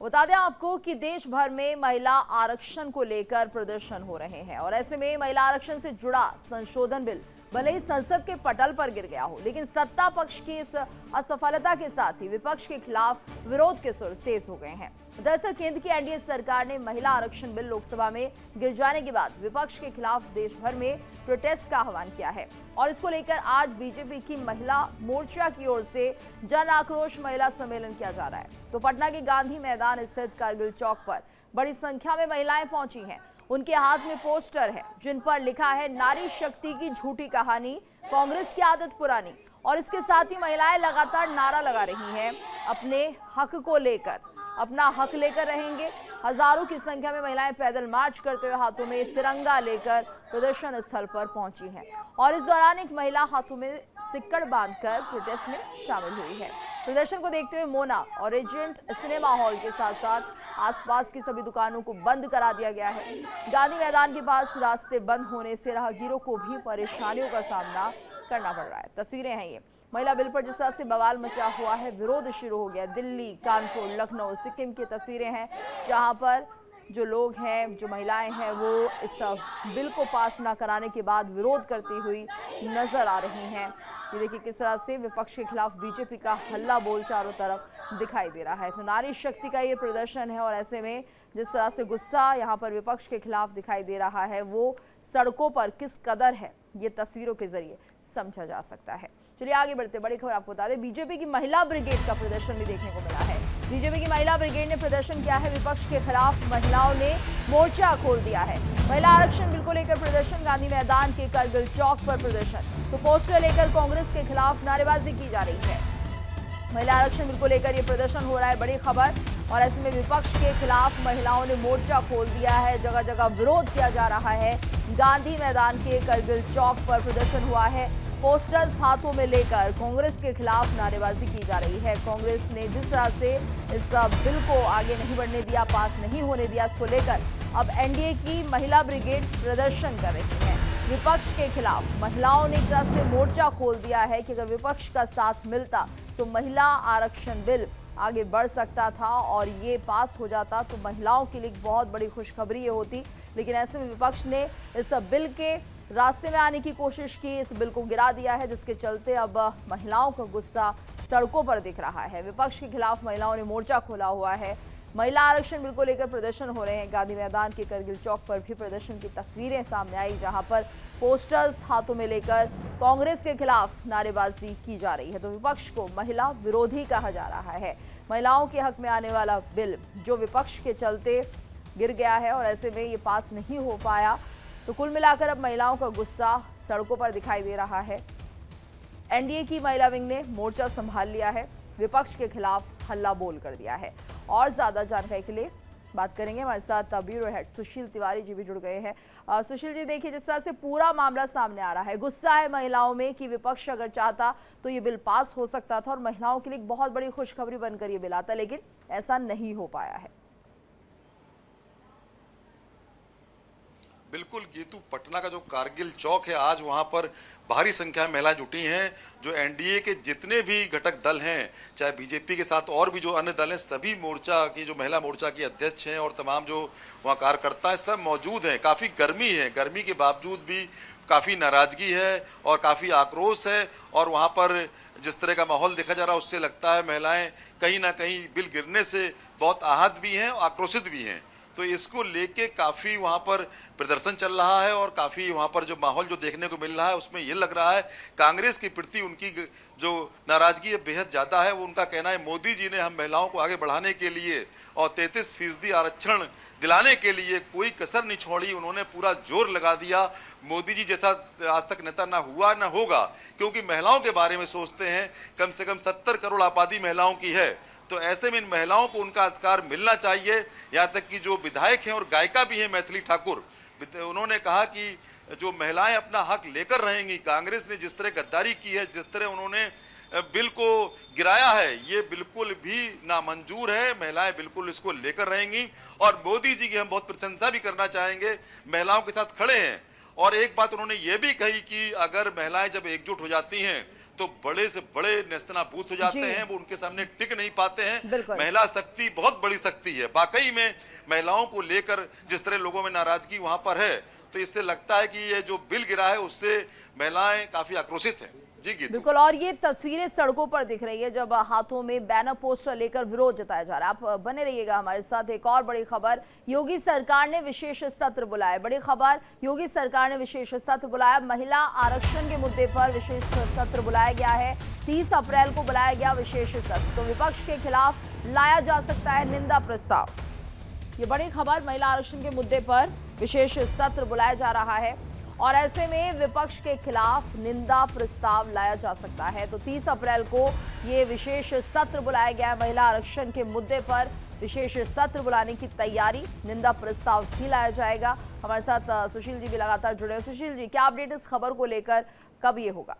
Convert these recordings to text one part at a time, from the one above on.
बता दें आपको कि देश भर में महिला आरक्षण को लेकर प्रदर्शन हो रहे हैं और ऐसे में महिला आरक्षण से जुड़ा संशोधन बिल भले ही संसद के पटल पर गिर गया हो, लेकिन सत्ता पक्ष की इस असफलता के साथ ही विपक्ष के खिलाफ विरोध के सुर तेज हो गए हैं। दरअसल केंद्र की एनडीए सरकार ने महिला आरक्षण बिल लोकसभा में गिर जाने के बाद विपक्ष के खिलाफ देश भर में प्रोटेस्ट का आह्वान किया है और इसको लेकर आज बीजेपी की महिला मोर्चा की ओर से जन आक्रोश महिला सम्मेलन किया जा रहा है। तो पटना के गांधी मैदान स्थित कारगिल चौक पर बड़ी संख्या में महिलाएं पहुंची हैं। उनके हाथ में पोस्टर है जिन पर लिखा है नारी शक्ति की झूठी कहानी, कांग्रेस की आदत पुरानी। और इसके साथ ही महिलाएं लगातार नारा लगा रही हैं अपने हक को लेकर, अपना हक लेकर रहेंगे। हजारों की संख्या में महिलाएं पैदल मार्च करते हुए हाथों में तिरंगा लेकर प्रदर्शन स्थल पर पहुंची हैं और इस दौरान एक महिला हाथों में सिक्कड़ बांधकर प्रोटेस्ट में शामिल हुई है। प्रदर्शन को देखते हुए मोना और रेजेंट सिनेमा हॉल के साथ साथ आसपास की सभी दुकानों को बंद करा दिया गया है। गांधी मैदान के पास रास्ते बंद होने से राहगीरों को भी परेशानियों का सामना करना पड़ रहा है। तस्वीरें हैं ये महिला बिल पर जिस तरह से बवाल मचा हुआ है, विरोध शुरू हो गया। दिल्ली, कानपुर, लखनऊ, सिक्किम की तस्वीरें हैं जहां पर जो लोग हैं, जो महिलाएं हैं, वो इस बिल को पास ना कराने के बाद विरोध करती हुई नजर आ रही हैं। ये देखिए किस तरह से विपक्ष के खिलाफ बीजेपी का हल्ला बोल चारों तरफ दिखाई दे रहा है। तो नारी शक्ति का ये प्रदर्शन है और ऐसे में जिस तरह से गुस्सा यहाँ पर विपक्ष के खिलाफ दिखाई दे रहा है, वो सड़कों पर किस कदर है ये तस्वीरों के जरिए समझा जा सकता है। चलिए आगे बढ़ते, बड़ी खबर आपको बता दें, बीजेपी की महिला ब्रिगेड का प्रदर्शन भी देखने को मिला है। बीजेपी की महिला ब्रिगेड ने प्रदर्शन किया है। विपक्ष के खिलाफ महिलाओं ने मोर्चा खोल दिया है। महिला आरक्षण बिल को लेकर प्रदर्शन, गांधी मैदान के कारगिल चौक पर प्रदर्शन। तो पोस्टर लेकर कांग्रेस के खिलाफ नारेबाजी की जा रही है। महिला आरक्षण बिल को लेकर यह प्रदर्शन हो रहा है, बड़ी खबर। और ऐसे में विपक्ष के खिलाफ महिलाओं ने मोर्चा खोल दिया है, जगह जगह विरोध किया जा रहा है। गांधी मैदान के कारगिल चौक पर प्रदर्शन हुआ है। पोस्टर्स हाथों में लेकर कांग्रेस के खिलाफ नारेबाजी की जा रही है। कांग्रेस ने जिस तरह से इस बिल को आगे नहीं बढ़ने दिया, पास नहीं होने दिया, इसको लेकर अब एनडीए की महिला ब्रिगेड प्रदर्शन कर रही है। विपक्ष के खिलाफ महिलाओं ने एक तरह से मोर्चा खोल दिया है कि अगर विपक्ष का साथ मिलता तो महिला आरक्षण बिल आगे बढ़ सकता था और ये पास हो जाता तो महिलाओं के लिए बहुत बड़ी खुशखबरी ये होती। लेकिन ऐसे में विपक्ष ने इस बिल के रास्ते में आने की कोशिश की, इस बिल को गिरा दिया है, जिसके चलते अब महिलाओं का गुस्सा सड़कों पर दिख रहा है। विपक्ष के खिलाफ महिलाओं ने मोर्चा खोला हुआ है। महिला आरक्षण बिल को लेकर प्रदर्शन हो रहे हैं। गांधी मैदान के कारगिल चौक पर भी प्रदर्शन की तस्वीरें सामने आई, जहां पर पोस्टर्स हाथों में लेकर कांग्रेस के खिलाफ नारेबाजी की जा रही है। तो विपक्ष को महिला विरोधी कहा जा रहा है। महिलाओं के हक में आने वाला बिल जो विपक्ष के चलते गिर गया है और ऐसे में ये पास नहीं हो पाया, तो कुल मिलाकर अब महिलाओं का गुस्सा सड़कों पर दिखाई दे रहा है। एनडीए की महिला विंग ने मोर्चा संभाल लिया है, विपक्ष के खिलाफ हल्ला बोल कर दिया है। और ज्यादा जानकारी के लिए बात करेंगे, हमारे साथ ब्यूरो हेड सुशील तिवारी जी भी जुड़ गए हैं। सुशील जी, देखिए जिस तरह से पूरा मामला सामने आ रहा है, गुस्सा है महिलाओं में कि विपक्ष अगर चाहता तो ये बिल पास हो सकता था और महिलाओं के लिए एक बहुत बड़ी खुशखबरी बनकर ये बिल आता, लेकिन ऐसा नहीं हो पाया है। बिल्कुल गीतू, पटना का जो कारगिल चौक है, आज वहां पर भारी संख्या में महिलाएं जुटी हैं। जो एनडीए के जितने भी घटक दल हैं, चाहे बीजेपी के साथ और भी जो अन्य दल हैं, सभी मोर्चा की, जो महिला मोर्चा की अध्यक्ष हैं और तमाम जो वहाँ कार्यकर्ता हैं, सब मौजूद हैं। काफ़ी गर्मी है, गर्मी के बावजूद भी काफ़ी नाराज़गी है और काफ़ी आक्रोश है। और वहाँ पर जिस तरह का माहौल देखा जा रहा है, उससे लगता है महिलाएं कहीं ना कहीं बिल गिरने से बहुत आहत भी हैं और आक्रोशित भी हैं। तो इसको लेके काफ़ी वहाँ पर प्रदर्शन चल रहा है और काफ़ी वहाँ पर जो माहौल जो देखने को मिल रहा है, उसमें ये लग रहा है कांग्रेस के प्रति उनकी जो नाराज़गी है बेहद ज़्यादा है। वो उनका कहना है मोदी जी ने हम महिलाओं को आगे बढ़ाने के लिए और 33% आरक्षण दिलाने के लिए कोई कसर नहीं छोड़ी, उन्होंने पूरा जोर लगा दिया। मोदी जी जैसा आज तक नेता ना हुआ ना होगा, क्योंकि महिलाओं के बारे में सोचते हैं। कम से कम 70 करोड़ आबादी महिलाओं की है, तो ऐसे में इन महिलाओं को उनका अधिकार मिलना चाहिए। यहाँ तक कि जो विधायक हैं और गायिका भी हैं मैथिली ठाकुर, उन्होंने कहा कि जो महिलाएं अपना हक लेकर रहेंगी। कांग्रेस ने जिस तरह गद्दारी की है, जिस तरह उन्होंने बिल को गिराया है, ये बिल्कुल भी नामंजूर है। महिलाएं बिल्कुल इसको लेकर रहेंगी और मोदी जी की हम बहुत प्रशंसा भी करना चाहेंगे, महिलाओं के साथ खड़े हैं। और एक बात उन्होंने ये भी कही कि अगर महिलाएं जब एकजुट हो जाती हैं तो बड़े से बड़े नेस्तनाबूत हो जाते हैं, वो उनके सामने टिक नहीं पाते हैं। महिला शक्ति बहुत बड़ी शक्ति है। वाकई में महिलाओं को लेकर जिस तरह लोगों में नाराजगी वहां पर है, तो इससे लगता है कि ये जो बिल गिरा है उससे महिलाएं काफी आक्रोशित हैं। जी गीतू। बिल्कुल, और ये तस्वीरें सड़कों पर दिख रही है जब हाथों में बैनर पोस्टर लेकर विरोध जताया जा रहा है। आप बने रहिएगा हमारे साथ। एक और बड़ी खबर, योगी सरकार ने विशेष सत्र बुलाया। बड़ी खबर, योगी सरकार ने विशेष सत्र बुलाया। महिला आरक्षण के मुद्दे पर विशेष सत्र बुलाया गया है। 30 अप्रैल को बुलाया गया विशेष सत्र। तो विपक्ष के खिलाफ लाया जा सकता है निंदा प्रस्ताव। ये बड़ी खबर, महिला आरक्षण के मुद्दे पर विशेष सत्र बुलाया जा रहा है और ऐसे में विपक्ष के खिलाफ निंदा प्रस्ताव लाया जा सकता है। तो 30 अप्रैल को ये विशेष सत्र बुलाया गया है। महिला आरक्षण के मुद्दे पर विशेष सत्र बुलाने की तैयारी, निंदा प्रस्ताव भी लाया जाएगा। हमारे साथ सुशील जी भी लगातार जुड़े हैं। सुशील जी, क्या अपडेट इस खबर को लेकर, कब ये होगा?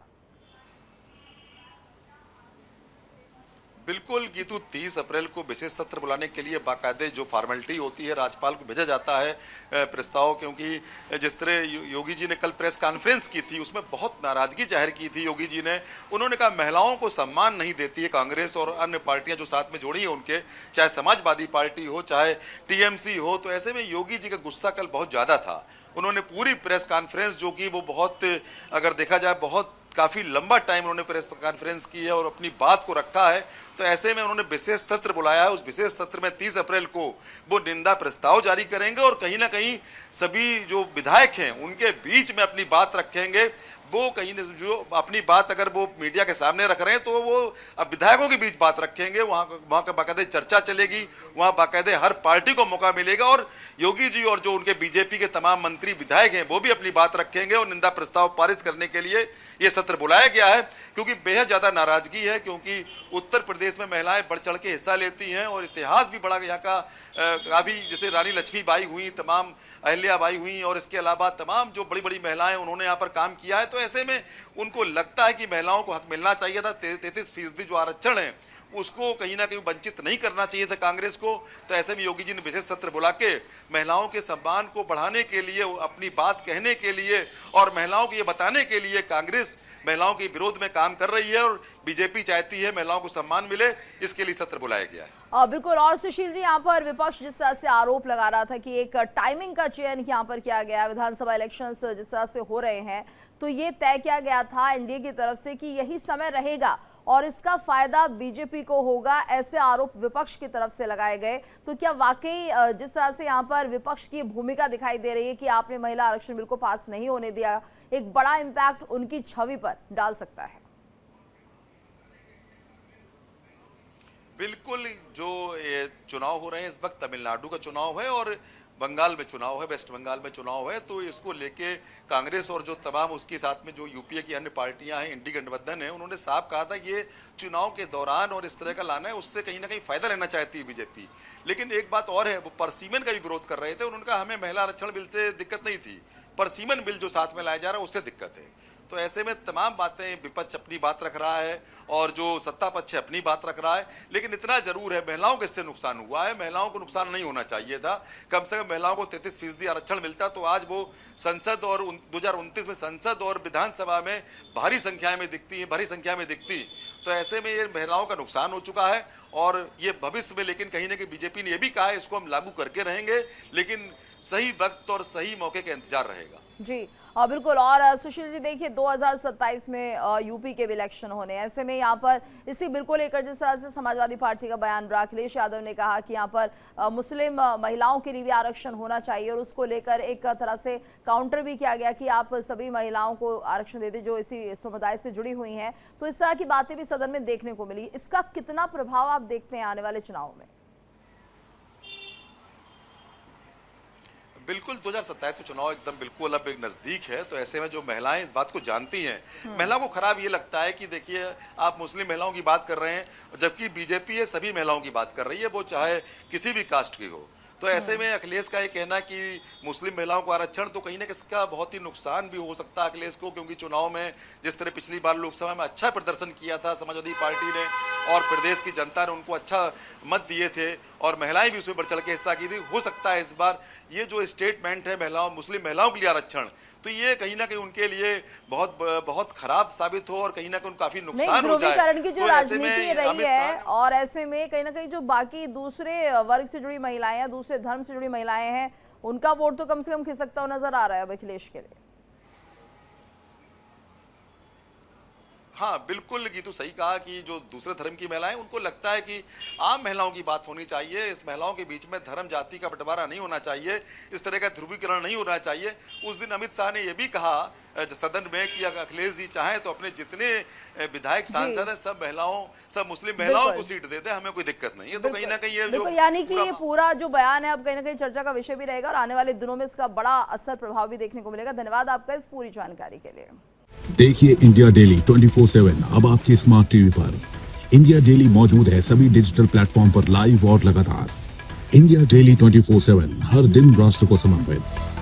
बिल्कुल गीतू, 30 अप्रैल को विशेष सत्र बुलाने के लिए बाकायदे जो फॉर्मेलिटी होती है राज्यपाल को भेजा जाता है प्रस्ताव, क्योंकि जिस तरह योगी जी ने कल प्रेस कॉन्फ्रेंस की थी उसमें बहुत नाराजगी जाहिर की थी योगी जी ने। उन्होंने कहा महिलाओं को सम्मान नहीं देती है कांग्रेस और अन्य पार्टियां जो साथ में जुड़ी है उनके, चाहे समाजवादी पार्टी हो चाहे टीएमसी हो। तो ऐसे में योगी जी का गुस्सा कल बहुत ज़्यादा था। उन्होंने पूरी प्रेस कॉन्फ्रेंस, जो कि वो बहुत, अगर देखा जाए बहुत काफ़ी लंबा टाइम उन्होंने प्रेस कॉन्फ्रेंस की है और अपनी बात को रखा है। तो ऐसे में उन्होंने विशेष सत्र बुलाया है। उस विशेष सत्र में 30 अप्रैल को वो निंदा प्रस्ताव जारी करेंगे और कहीं ना कहीं सभी जो विधायक हैं उनके बीच में अपनी बात रखेंगे। वो कहीं जो अपनी बात अगर वो मीडिया के सामने रख रहे हैं तो वो अब विधायकों के बीच बात रखेंगे। वहाँ का बाकायदे चर्चा चलेगी, वहाँ बाकायदे हर पार्टी को मौका मिलेगा और योगी जी और जो उनके बीजेपी के तमाम मंत्री विधायक हैं वो भी अपनी बात रखेंगे और निंदा प्रस्ताव पारित करने के लिए ये सत्र बुलाया गया है। क्योंकि बेहद ज़्यादा नाराजगी है, क्योंकि उत्तर प्रदेश में महिलाएं बढ़ चढ़ के हिस्सा लेती हैं और इतिहास भी बड़ा यहाँ का काफ़ी, जैसे रानी लक्ष्मीबाई हुई, तमाम अहिल्याबाई हुई और इसके अलावा तमाम जो बड़ी बड़ी महिलाएं उन्होंने यहाँ पर काम किया है। तो ऐसे में उनको लगता है कि महिलाओं को हक मिलना चाहिए था। 33% जो आरक्षण है उसको कहीं ना कहीं वंचित नहीं करना चाहिए था कांग्रेस को। तो ऐसे में योगी जी ने विशेष सत्र बुला के महिलाओं के सम्मान को बढ़ाने के लिए, अपनी बात कहने के लिए और महिलाओं को ये बताने के लिए कांग्रेस महिलाओं के विरोध में काम कर रही है और बीजेपी चाहती है महिलाओं को सम्मान मिले, इसके लिए सत्र बुलाया गया है। बिल्कुल, और सुशील जी, यहाँ पर विपक्ष जिस तरह से आरोप लगा रहा था कि एक टाइमिंग का चयन यहाँ पर किया गया, विधानसभा इलेक्शंस जिस तरह से हो रहे हैं, तो ये तय किया गया था एनडीए की तरफ से कि यही समय रहेगा और इसका फायदा बीजेपी को होगा, ऐसे आरोप विपक्ष की तरफ से लगाए गए। तो क्या वाकई जिस तरह से यहाँ पर विपक्ष की भूमिका दिखाई दे रही है कि आपने महिला आरक्षण बिल को पास नहीं होने दिया, एक बड़ा इम्पैक्ट उनकी छवि पर डाल सकता है? बिल्कुल, जो ये चुनाव हो रहे हैं इस वक्त, तमिलनाडु का चुनाव है और बंगाल में चुनाव है, वेस्ट बंगाल में चुनाव है। तो इसको लेके कांग्रेस और जो तमाम उसके साथ में जो यूपीए की अन्य पार्टियां हैं, इंडी गठबंधन है, उन्होंने साफ कहा था ये चुनाव के दौरान और इस तरह का लाना है, उससे कहीं ना कहीं फायदा लेना चाहती है बीजेपी। लेकिन एक बात और है, वो परसीमन का भी विरोध कर रहे थे। उन्होंने कहा हमें महिला आरक्षण बिल से दिक्कत नहीं थी, परसीमन बिल जो साथ में लाया जा रहा है उससे दिक्कत है। तो ऐसे में तमाम बातें, विपक्ष अपनी बात रख रहा है और जो सत्ता पक्ष है अपनी बात रख रहा है। लेकिन इतना जरूर है, महिलाओं को इससे नुकसान हुआ है, महिलाओं को नुकसान नहीं होना चाहिए था। कम से कम महिलाओं को 33% आरक्षण मिलता तो आज वो संसद और 2029 में संसद और विधानसभा में भारी संख्या में दिखती। तो ऐसे में ये महिलाओं का नुकसान हो चुका है और ये भविष्य में, लेकिन कहीं ना कहीं बीजेपी ने यह भी कहा है इसको हम लागू करके रहेंगे, लेकिन सही वक्त और सही मौके का इंतजार रहेगा। जी बिल्कुल, और सुशील जी देखिए 2027 में यूपी के भी इलेक्शन होने, ऐसे में यहाँ पर इसी बिल को लेकर जिस तरह से समाजवादी पार्टी का बयान रहा, अखिलेश यादव ने कहा कि यहाँ पर मुस्लिम महिलाओं के लिए भी आरक्षण होना चाहिए और उसको लेकर एक तरह से काउंटर भी किया गया कि आप सभी महिलाओं को आरक्षण दे दें जो इसी समुदाय से जुड़ी हुई हैं। तो इस तरह की बातें भी सदन में देखने को मिली। इसका कितना प्रभाव आप देखते हैं आने वाले चुनाव में? बिल्कुल, 2027 का चुनाव एकदम बिल्कुल अब एक नजदीक है। तो ऐसे में जो महिलाएं इस बात को जानती हैं, महिलाओं को खराब ये लगता है कि देखिए आप मुस्लिम महिलाओं की बात कर रहे हैं जबकि बीजेपी ये सभी महिलाओं की बात कर रही है, वो चाहे किसी भी कास्ट की हो। तो ऐसे में अखिलेश का ये कहना कि मुस्लिम महिलाओं को आरक्षण, तो कहीं ना कहीं इसका बहुत ही नुकसान भी हो सकता है अखिलेश को, क्योंकि चुनाव में जिस तरह पिछली बार लोकसभा में अच्छा प्रदर्शन किया था समाजवादी पार्टी ने और प्रदेश की जनता ने उनको अच्छा मत दिए थे और महिलाएं भी उसमें बढ़ चढ़ के हिस्सा की थी, हो सकता है इस बार ये जो स्टेटमेंट है मुस्लिम महिलाओं के लिए आरक्षण, तो ये कहीं ना कहीं उनके लिए बहुत खराब साबित हो और कहीं ना कहीं काफी नुकसान हो जाए। ध्रुवीकरण की जो तो ऐसे राजनीति में रही अमित है शाह और ऐसे में कहीं ना कहीं जो बाकी दूसरे वर्ग से जुड़ी महिलाएं हैं, दूसरे धर्म से जुड़ी महिलाएं हैं, उनका वोट तो कम से कम खिसकता हुआ नजर आ रहा है अब अखिलेश के लिए। हाँ बिल्कुल, गीतू सही कहा कि जो दूसरे धर्म की महिलाएं, उनको लगता है कि आम महिलाओं की बात होनी चाहिए, इस महिलाओं के बीच में धर्म जाति का बंटवारा नहीं होना चाहिए, इस तरह का ध्रुवीकरण नहीं होना चाहिए। उस दिन अमित शाह ने यह भी कहा सदन में कि अगर अखिलेश जी चाहें तो अपने जितने विधायक सांसद हैं सब मुस्लिम महिलाओं को सीट दे दे, हमें कोई दिक्कत नहीं है। तो कहीं ना कहीं ये जो यानी कि ये पूरा जो बयान है अब कहीं ना कहीं चर्चा का विषय भी रहेगा और आने वाले दिनों में इसका बड़ा असर प्रभाव भी देखने को मिलेगा। धन्यवाद आपका इस पूरी जानकारी के लिए। देखिए इंडिया डेली 24/7 अब आपके स्मार्ट टीवी पर। इंडिया डेली मौजूद है सभी डिजिटल प्लेटफॉर्म पर लाइव और लगातार। इंडिया डेली 24/7 हर दिन राष्ट्र को समर्पित।